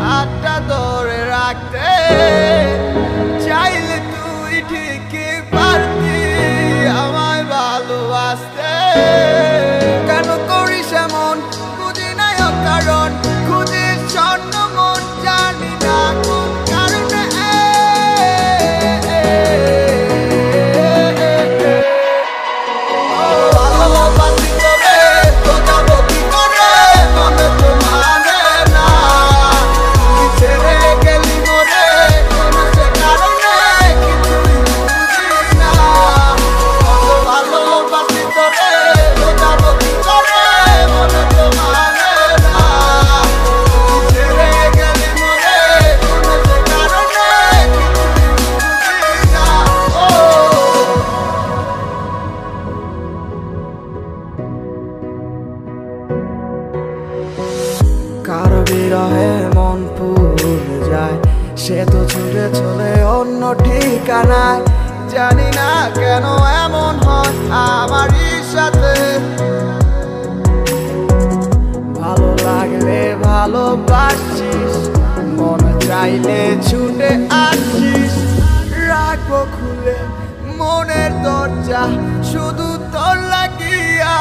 হাতটা ধরে রাখতে চাইলে তুই ঠিকই পারতি আমায় ভালোবাসতে। কেন করিস এমন বুঝি নাই কারণ, খুঁজিস স্বর্ণ মন জানি না কোন কারণে। ভালোবাসি তবে তো যাবো কি করে, মনে তো মানে না ছেড়ে গেলি মরে কোনো সে কারণে কিছুই বুঝিস না। ভালোবাসি তবে তো যাবো কি করে, মনে তো মানে না ছেড়ে গেলি মরে কোনো সে কারণে কিছুই বুঝিস না। কারো বিরহে মন পুড়ে যায়, সে তো ছুটে চলে অন্য ঠিকানায়। জানি না কেন এমন হয় আমারই সাথে, ভালো লাগলে ভালোবাসিস, মন চাইলে ছুটে আসিস। রাখবো খুলে মনের দরজা শুধু তোর লাগিয়া।